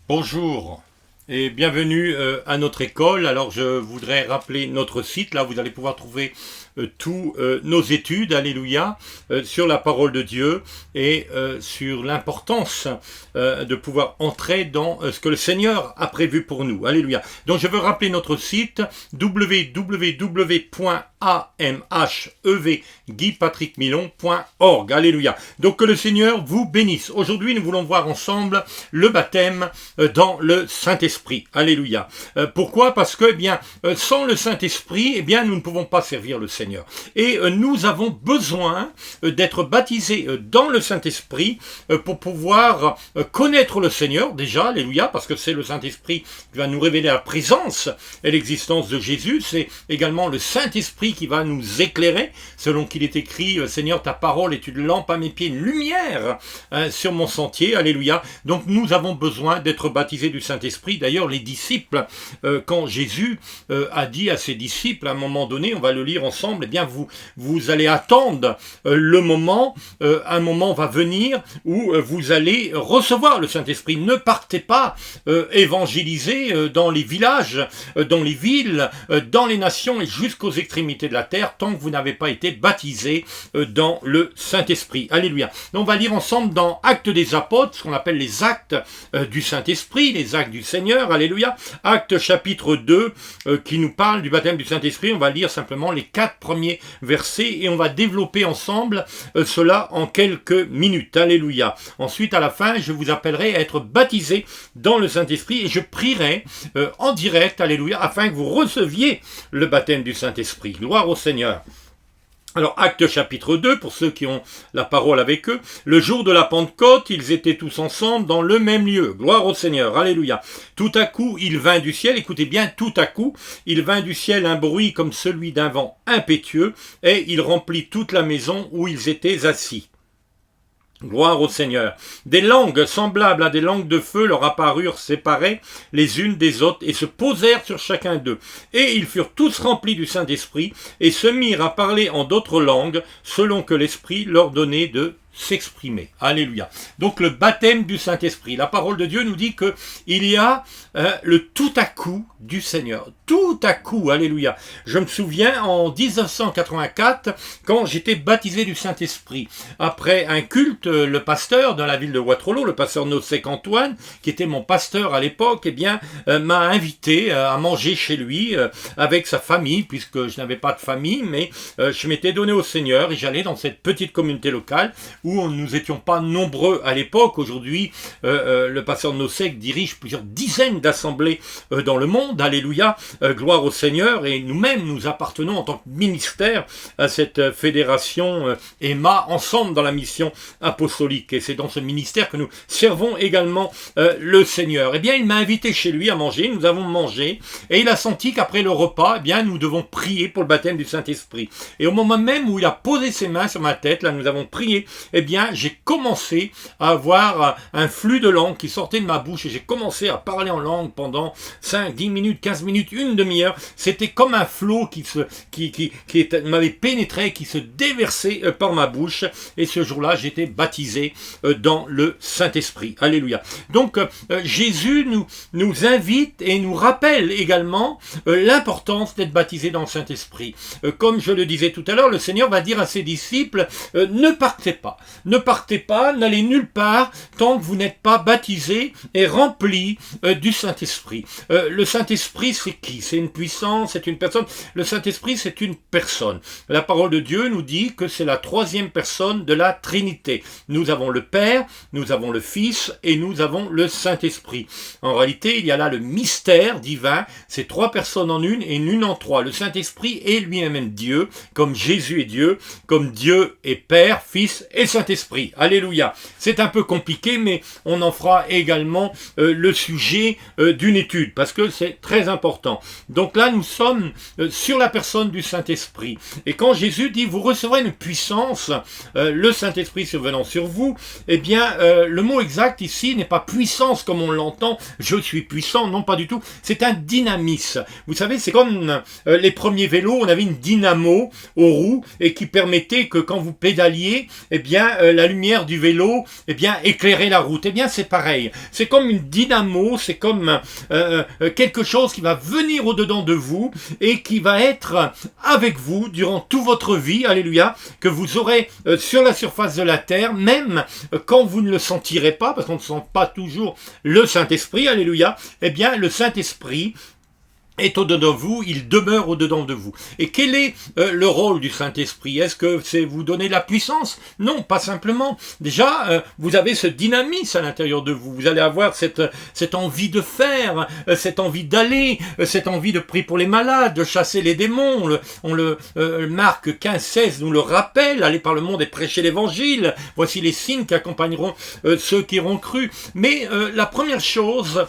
Bonjour et bienvenue à notre école. Alors je voudrais rappeler notre site. Là vous allez pouvoir trouver tous nos études, alléluia, sur la parole de Dieu et sur l'importance de pouvoir entrer dans ce que le Seigneur a prévu pour nous, alléluia. Donc je veux rappeler notre site www.amhevguipatrickmilon.org, alléluia. Donc que le Seigneur vous bénisse. Aujourd'hui nous voulons voir ensemble le baptême dans le Saint-Esprit, alléluia. Pourquoi? Parce que sans le Saint-Esprit, nous ne pouvons pas servir le Seigneur. Et nous avons besoin d'être baptisés dans le Saint-Esprit pour pouvoir connaître le Seigneur déjà, alléluia, parce que c'est le Saint-Esprit qui va nous révéler la présence et l'existence de Jésus. C'est également le Saint-Esprit qui va nous éclairer, selon qu'il est écrit, Seigneur, ta parole est une lampe à mes pieds, une lumière sur mon sentier, alléluia. Donc nous avons besoin d'être baptisés du Saint-Esprit. D'ailleurs, les disciples, quand Jésus a dit à ses disciples, à un moment donné, on va le lire ensemble, vous allez attendre le moment, un moment va venir où vous allez recevoir le Saint-Esprit. Ne partez pas évangéliser dans les villages, dans les villes, dans les nations et jusqu'aux extrémités de la terre tant que vous n'avez pas été baptisés dans le Saint-Esprit. Alléluia. Donc on va lire ensemble dans Actes des Apôtres, ce qu'on appelle les actes du Saint-Esprit, les actes du Seigneur. Alléluia. Actes chapitre 2 qui nous parle du baptême du Saint-Esprit. On va lire simplement les 4 premiers versets et on va développer ensemble cela en quelques minutes. Alléluia. Ensuite, à la fin, je vous appellerai à être baptisés dans le Saint-Esprit et je prierai en direct, alléluia, afin que vous receviez le baptême du Saint-Esprit. Gloire au Seigneur. Alors, Actes chapitre 2, pour ceux qui ont la parole avec eux, le jour de la Pentecôte, ils étaient tous ensemble dans le même lieu. Gloire au Seigneur, alléluia. Tout à coup, il vint du ciel, écoutez bien, tout à coup, il vint du ciel un bruit comme celui d'un vent impétueux, et il remplit toute la maison où ils étaient assis. Gloire au Seigneur. Des langues semblables à des langues de feu leur apparurent séparées les unes des autres et se posèrent sur chacun d'eux. Et ils furent tous remplis du Saint-Esprit et se mirent à parler en d'autres langues selon que l'Esprit leur donnait de s'exprimer. Alléluia. Donc le baptême du Saint-Esprit. La parole de Dieu nous dit que il y a le tout à coup du Seigneur. Tout à coup, alléluia. Je me souviens en 1984 quand j'étais baptisé du Saint-Esprit. Après un culte, le pasteur dans la ville de Waterloo, le pasteur Nosek Antoine, qui était mon pasteur à l'époque, m'a invité à manger chez lui avec sa famille, puisque je n'avais pas de famille, mais je m'étais donné au Seigneur et j'allais dans cette petite communauté locale où nous n'étions pas nombreux à l'époque. Aujourd'hui, le pasteur Nosek dirige plusieurs dizaines d'assemblées dans le monde. Alléluia, gloire au Seigneur. Et nous-mêmes, nous appartenons en tant que ministère à cette fédération EMA, ensemble dans la mission apostolique. Et c'est dans ce ministère que nous servons également le Seigneur. Il m'a invité chez lui à manger. Nous avons mangé. Et il a senti qu'après le repas, nous devons prier pour le baptême du Saint-Esprit. Et au moment même où il a posé ses mains sur ma tête, là, nous avons prié, j'ai commencé à avoir un flux de langue qui sortait de ma bouche et j'ai commencé à parler en langue pendant 5, 10 minutes, 15 minutes, une demi-heure. C'était comme un flot qui m'avait pénétré, qui se déversait par ma bouche. Et ce jour-là, j'étais baptisé dans le Saint-Esprit. Alléluia. Donc, Jésus nous invite et nous rappelle également l'importance d'être baptisé dans le Saint-Esprit. Comme je le disais tout à l'heure, le Seigneur va dire à ses disciples, ne partez pas. Ne partez pas, n'allez nulle part tant que vous n'êtes pas baptisé et rempli du Saint-Esprit. Le Saint-Esprit, c'est qui? C'est une puissance, c'est une personne. Le Saint-Esprit, c'est une personne. La parole de Dieu nous dit que c'est la troisième personne de la Trinité. Nous avons le Père, nous avons le Fils et nous avons le Saint-Esprit. En réalité, il y a là le mystère divin. C'est 3 personnes en une et une en 3. Le Saint-Esprit est lui-même Dieu, comme Jésus est Dieu, comme Dieu est Père, Fils et Saint-Esprit. Alléluia. C'est un peu compliqué, mais on en fera également le sujet d'une étude, parce que c'est très important. Donc là, nous sommes sur la personne du Saint-Esprit. Et quand Jésus dit, vous recevrez une puissance, le Saint-Esprit survenant sur vous, le mot exact ici n'est pas puissance comme on l'entend, je suis puissant, non pas du tout, c'est un dynamisme. Vous savez, c'est comme les premiers vélos, on avait une dynamo aux roues, et qui permettait que quand vous pédaliez, la lumière du vélo, éclairait la route. C'est pareil. C'est comme une dynamo, c'est comme quelque chose qui va venir au-dedans de vous et qui va être avec vous durant toute votre vie, alléluia, que vous aurez sur la surface de la terre, même quand vous ne le sentirez pas, parce qu'on ne sent pas toujours le Saint-Esprit, alléluia, le Saint-Esprit est au-dedans de vous, il demeure au-dedans de vous. Et quel est le rôle du Saint-Esprit? Est-ce que c'est vous donner de la puissance? Non, pas simplement. Déjà, vous avez ce dynamisme à l'intérieur de vous. Vous allez avoir cette envie de faire, cette envie d'aller, cette envie de prier pour les malades, de chasser les démons. Marc 15-16 nous le rappelle, allez par le monde et prêcher l'évangile. Voici les signes qui accompagneront ceux qui auront cru. Mais la première chose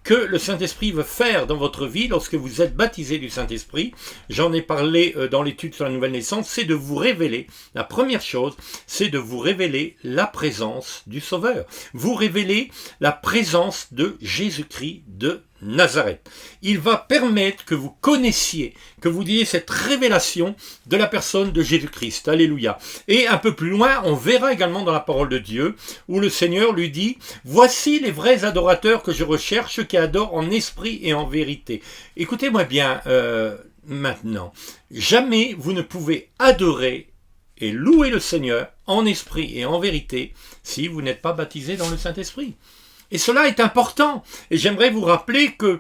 que le Saint-Esprit veut faire dans votre vie lorsque vous êtes baptisé du Saint-Esprit, j'en ai parlé dans l'étude sur la nouvelle naissance, c'est de vous révéler, la première chose, c'est de vous révéler la présence du Sauveur. Vous révéler la présence de Jésus-Christ de Nazareth. Il va permettre que vous connaissiez, que vous ayez cette révélation de la personne de Jésus-Christ. Alléluia. Et un peu plus loin, on verra également dans la parole de Dieu, où le Seigneur lui dit, « Voici les vrais adorateurs que je recherche, qui adorent en esprit et en vérité. » Écoutez-moi bien maintenant. Jamais vous ne pouvez adorer et louer le Seigneur en esprit et en vérité si vous n'êtes pas baptisé dans le Saint-Esprit. Et cela est important. Et j'aimerais vous rappeler que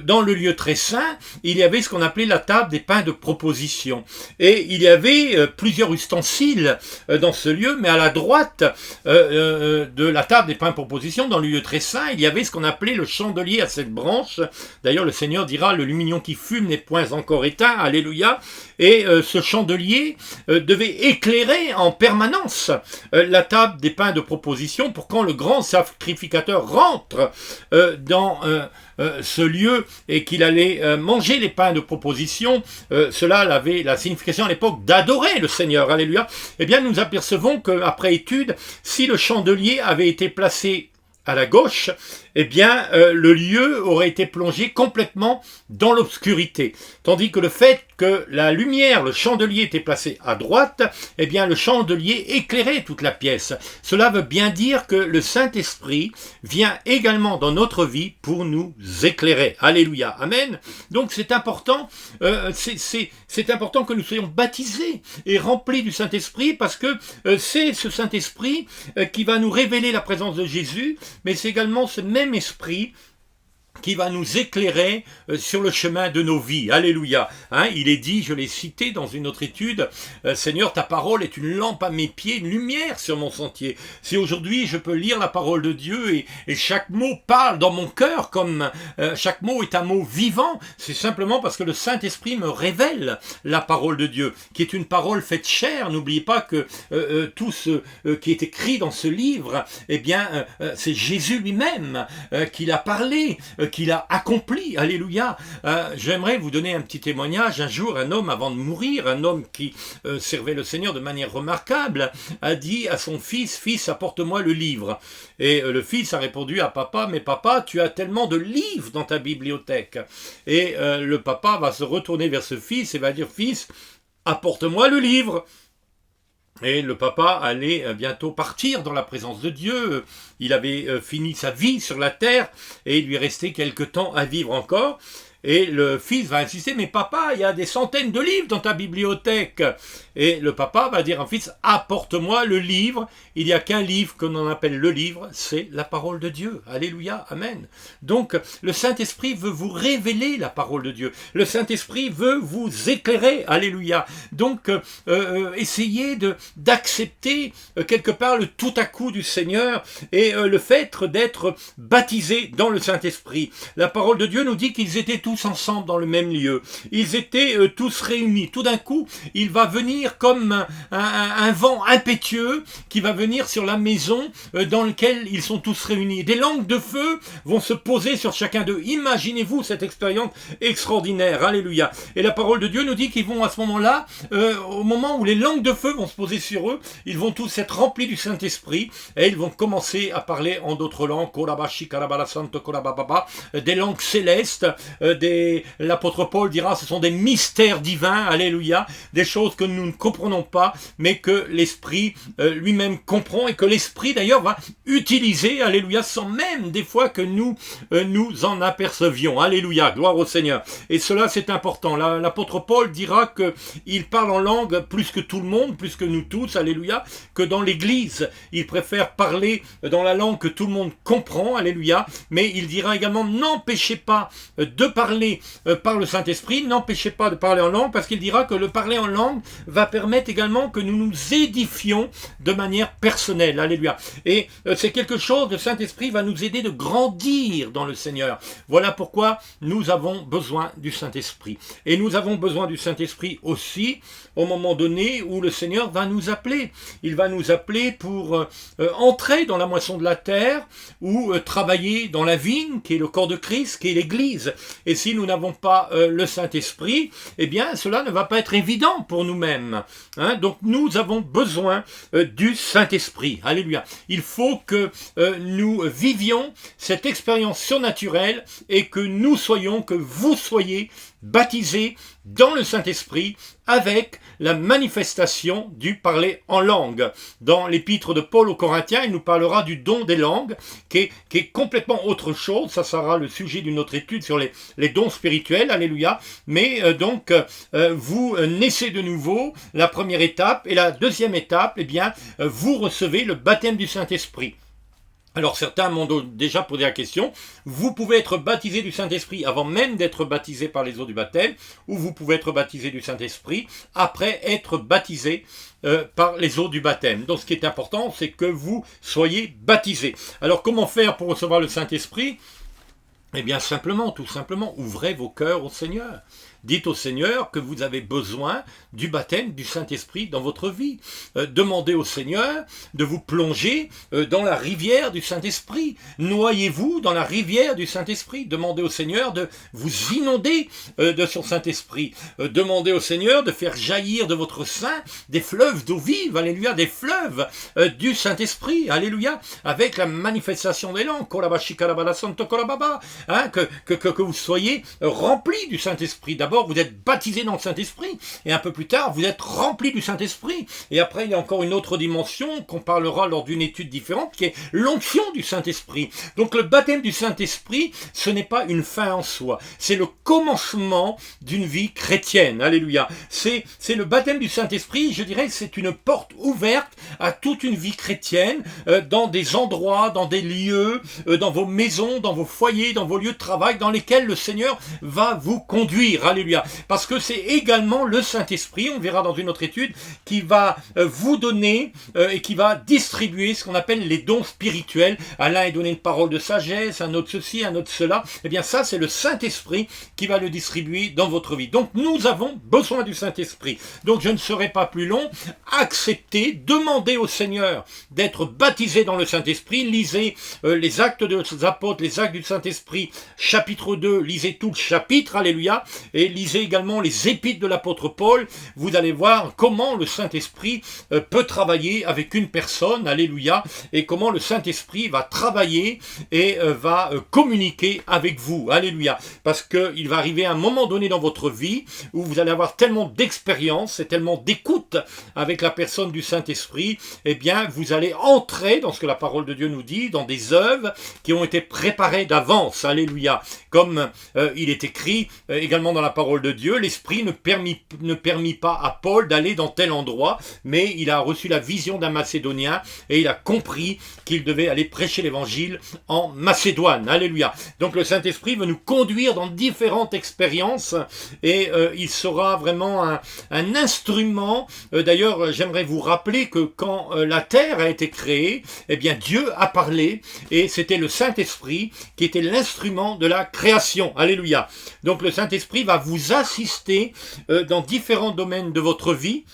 dans le lieu très saint, il y avait ce qu'on appelait la table des pains de proposition. Et il y avait plusieurs ustensiles dans ce lieu, mais à la droite de la table des pains de proposition, dans le lieu très saint, il y avait ce qu'on appelait le chandelier à 7 branches. D'ailleurs, le Seigneur dira, le lumignon qui fume n'est point encore éteint. Alléluia. Et ce chandelier devait éclairer en permanence la table des pains de proposition pour quand le grand sacrificateur rentre dans ce lieu et qu'il allait manger les pains de proposition, cela avait la signification à l'époque d'adorer le Seigneur, alléluia. Eh bien, nous apercevons qu'après étude, si le chandelier avait été placé à la gauche, le lieu aurait été plongé complètement dans l'obscurité. Tandis que le fait que la lumière, le chandelier était placé à droite, le chandelier éclairait toute la pièce. Cela veut bien dire que le Saint-Esprit vient également dans notre vie pour nous éclairer. Alléluia. Amen. Donc c'est important, c'est important que nous soyons baptisés et remplis du Saint-Esprit parce que c'est ce Saint-Esprit qui va nous révéler la présence de Jésus, mais c'est également ce même esprit qui va nous éclairer sur le chemin de nos vies. Alléluia. Il est dit, je l'ai cité dans une autre étude, Seigneur, ta parole est une lampe à mes pieds, une lumière sur mon sentier. Si aujourd'hui je peux lire la parole de Dieu et chaque mot parle dans mon cœur comme chaque mot est un mot vivant, c'est simplement parce que le Saint-Esprit me révèle la parole de Dieu, qui est une parole faite chair. N'oubliez pas que tout ce qui est écrit dans ce livre, c'est Jésus lui-même qui l'a parlé, qu'il a accompli, alléluia. J'aimerais vous donner un petit témoignage. Un jour, un homme, avant de mourir, un homme qui servait le Seigneur de manière remarquable, a dit à son fils, « Fils, apporte-moi le livre. » Et le fils a répondu à papa, « Mais papa, tu as tellement de livres dans ta bibliothèque. » Et le papa va se retourner vers ce fils et va dire, « Fils, apporte-moi le livre. » Et le papa allait bientôt partir dans la présence de Dieu. Il avait fini sa vie sur la terre et il lui restait quelque temps à vivre encore. Et le fils va insister, « Mais papa, il y a des centaines de livres dans ta bibliothèque. » Et le papa va dire à un fils, « Apporte-moi le livre. » Il n'y a qu'un livre que l'on appelle le livre, c'est la parole de Dieu. Alléluia, amen. Donc, le Saint-Esprit veut vous révéler la parole de Dieu. Le Saint-Esprit veut vous éclairer. Alléluia. Donc, essayez d'accepter quelque part le tout à coup du Seigneur et le fait d'être baptisé dans le Saint-Esprit. La parole de Dieu nous dit qu'ils étaient tous ensemble dans le même lieu. Ils étaient tous réunis. Tout d'un coup, il va venir comme un vent impétueux qui va venir sur la maison dans laquelle ils sont tous réunis. Des langues de feu vont se poser sur chacun d'eux. Imaginez-vous cette expérience extraordinaire. Alléluia. Et la parole de Dieu nous dit qu'ils vont à ce moment-là, au moment où les langues de feu vont se poser sur eux, ils vont tous être remplis du Saint-Esprit et ils vont commencer à parler en d'autres langues, des langues célestes, l'apôtre Paul dira, ce sont des mystères divins, alléluia, des choses que nous ne comprenons pas, mais que l'Esprit lui-même comprend et que l'Esprit d'ailleurs va utiliser, alléluia, sans même des fois que nous nous en apercevions, alléluia, gloire au Seigneur. Et cela c'est important. L'apôtre Paul dira qu'il parle en langue plus que tout le monde, plus que nous tous, alléluia, que dans l'Église, il préfère parler dans la langue que tout le monde comprend, alléluia, mais il dira également, n'empêchez pas de parler par le Saint-Esprit, n'empêchez pas de parler en langue, parce qu'il dira que le parler en langue va permettre également que nous nous édifions de manière personnelle, alléluia. Et c'est quelque chose, le Saint-Esprit va nous aider de grandir dans le Seigneur. Voilà pourquoi nous avons besoin du Saint-Esprit. Et nous avons besoin du Saint-Esprit aussi au moment donné où le Seigneur va nous appeler. Il va nous appeler pour entrer dans la moisson de la terre ou travailler dans la vigne, qui est le corps de Christ, qui est l'Église. Et si nous n'avons pas le Saint-Esprit, eh bien cela ne va pas être évident pour nous-mêmes. Hein? Donc nous avons besoin du Saint-Esprit. Alléluia. Il faut que nous vivions cette expérience surnaturelle et que nous soyons, que vous soyez baptisés dans le Saint-Esprit avec la manifestation du parler en langue. Dans l'épître de Paul aux Corinthiens, il nous parlera du don des langues, qui est complètement autre chose. Ça sera le sujet d'une autre étude sur les dons spirituels, alléluia. Mais vous naissez de nouveau, la première étape, et la deuxième étape, eh bien, vous recevez le baptême du Saint-Esprit. Alors certains m'ont déjà posé la question, vous pouvez être baptisé du Saint-Esprit avant même d'être baptisé par les eaux du baptême, ou vous pouvez être baptisé du Saint-Esprit après être baptisé par les eaux du baptême. Donc ce qui est important, c'est que vous soyez baptisés. Alors comment faire pour recevoir le Saint-Esprit ? Eh bien simplement, tout simplement, ouvrez vos cœurs au Seigneur. Dites au Seigneur que vous avez besoin du baptême du Saint-Esprit dans votre vie. Demandez au Seigneur de vous plonger dans la rivière du Saint-Esprit. Noyez-vous dans la rivière du Saint-Esprit. Demandez au Seigneur de vous inonder de son Saint-Esprit. Demandez au Seigneur de faire jaillir de votre sein des fleuves d'eau vive, alléluia, des fleuves du Saint-Esprit, alléluia, avec la manifestation des langues, hein, que vous soyez remplis du Saint-Esprit. D'abord, vous êtes baptisé dans le Saint-Esprit, et un peu plus tard, vous êtes rempli du Saint-Esprit. Et après, il y a encore une autre dimension qu'on parlera lors d'une étude différente, qui est l'onction du Saint-Esprit. Donc le baptême du Saint-Esprit, ce n'est pas une fin en soi, c'est le commencement d'une vie chrétienne. Alléluia. C'est le baptême du Saint-Esprit, je dirais que c'est une porte ouverte à toute une vie chrétienne, dans des endroits, dans des lieux, dans vos maisons, dans vos foyers, dans vos lieux de travail, dans lesquels le Seigneur va vous conduire. Alléluia. Parce que c'est également le Saint-Esprit, on verra dans une autre étude, qui va vous donner et qui va distribuer ce qu'on appelle les dons spirituels. À l'un est donné une parole de sagesse, à un autre ceci, à un autre cela. Eh bien ça, c'est le Saint-Esprit qui va le distribuer dans votre vie. Donc nous avons besoin du Saint-Esprit. Donc je ne serai pas plus long. Acceptez, demandez au Seigneur d'être baptisé dans le Saint-Esprit. Lisez les Actes des Apôtres, les Actes du Saint-Esprit, chapitre 2. Lisez tout le chapitre, alléluia. Et lisez également les épîtres de l'apôtre Paul, vous allez voir comment le Saint-Esprit peut travailler avec une personne, alléluia, et comment le Saint-Esprit va travailler et va communiquer avec vous, alléluia, parce qu'il va arriver un moment donné dans votre vie où vous allez avoir tellement d'expérience et tellement d'écoute avec la personne du Saint-Esprit, eh bien vous allez entrer dans ce que la parole de Dieu nous dit, dans des œuvres qui ont été préparées d'avance, alléluia, comme il est écrit également dans la parole de Dieu, l'Esprit ne permit pas à Paul d'aller dans tel endroit, mais il a reçu la vision d'un Macédonien et il a compris qu'il devait aller prêcher l'évangile en Macédoine. Alléluia. Donc le Saint-Esprit veut nous conduire dans différentes expériences et il sera vraiment un instrument. D'ailleurs, j'aimerais vous rappeler que quand la terre a été créée, eh bien Dieu a parlé et c'était le Saint-Esprit qui était l'instrument de la création. Alléluia. Donc le Saint-Esprit va vous assister dans différents domaines de votre vie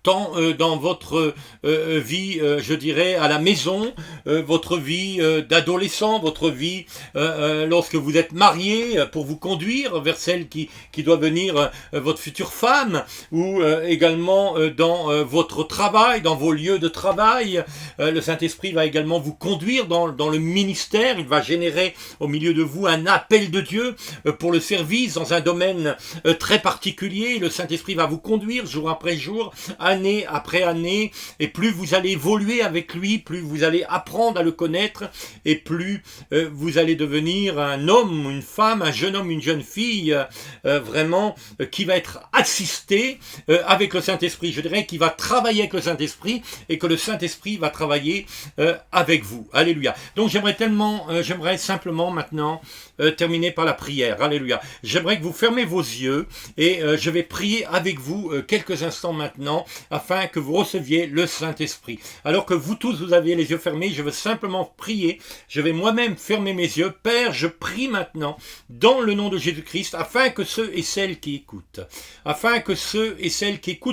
tant dans votre vie, je dirais, à la maison, votre vie d'adolescent, votre vie lorsque vous êtes marié, pour vous conduire vers celle qui doit venir, votre future femme, ou également dans votre travail, dans vos lieux de travail. Le Saint-Esprit va également vous conduire dans le ministère. Il va générer au milieu de vous un appel de Dieu pour le service dans un domaine très particulier. Le Saint-Esprit va vous conduire jour après jour, année après année, et plus vous allez évoluer avec lui, plus vous allez apprendre à le connaître, et plus vous allez devenir un homme, une femme, un jeune homme, une jeune fille, vraiment, qui va être assisté avec le Saint-Esprit. Je dirais qu'il va travailler avec le Saint-Esprit, et que le Saint-Esprit va travailler avec vous. Alléluia. Donc j'aimerais simplement maintenant terminer par la prière. Alléluia. J'aimerais que vous fermez vos yeux, et je vais prier avec vous quelques instants maintenant, afin que vous receviez le Saint-Esprit. Alors que vous tous, vous avez les yeux fermés, je veux simplement prier. Je vais moi-même fermer mes yeux. Père, je prie maintenant dans le nom de Jésus-Christ, afin que ceux et celles qui écoutent,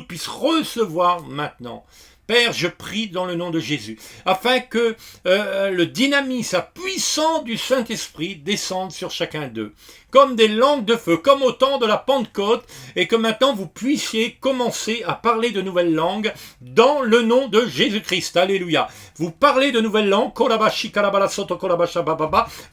puissent recevoir maintenant. Père, je prie dans le nom de Jésus, afin que le dynamisme puissant du Saint-Esprit descende sur chacun d'eux, comme des langues de feu, comme au temps de la Pentecôte, et que maintenant vous puissiez commencer à parler de nouvelles langues dans le nom de Jésus-Christ. Alléluia. Vous parlez de nouvelles langues,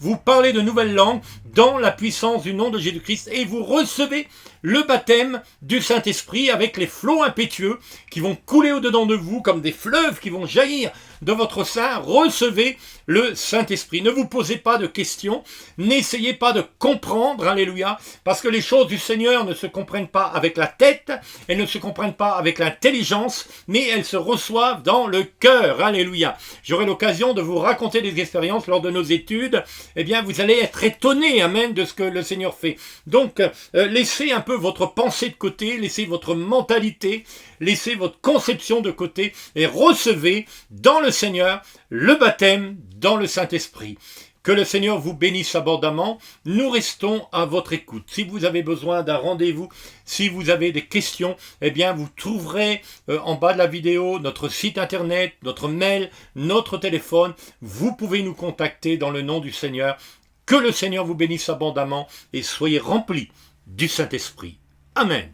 vous parlez de nouvelles langues dans la puissance du nom de Jésus-Christ, et vous recevez le baptême du Saint-Esprit avec les flots impétueux qui vont couler au-dedans de vous comme des fleuves qui vont jaillir de votre sein. Recevez le Saint-Esprit. Ne vous posez pas de questions, n'essayez pas de comprendre, alléluia, parce que les choses du Seigneur ne se comprennent pas avec la tête, elles ne se comprennent pas avec l'intelligence, mais elles se reçoivent dans le cœur, alléluia. J'aurai l'occasion de vous raconter des expériences lors de nos études, eh bien vous allez être étonnés, amen, de ce que le Seigneur fait. Donc, laissez un peu votre pensée de côté, laissez votre mentalité, laissez votre conception de côté, et recevez dans le Seigneur le baptême dans le Saint-Esprit. Que le Seigneur vous bénisse abondamment. Nous restons à votre écoute. Si vous avez besoin d'un rendez-vous, si vous avez des questions, eh bien vous trouverez en bas de la vidéo notre site internet, notre mail, notre téléphone. Vous pouvez nous contacter dans le nom du Seigneur. Que le Seigneur vous bénisse abondamment et soyez remplis du Saint-Esprit. Amen.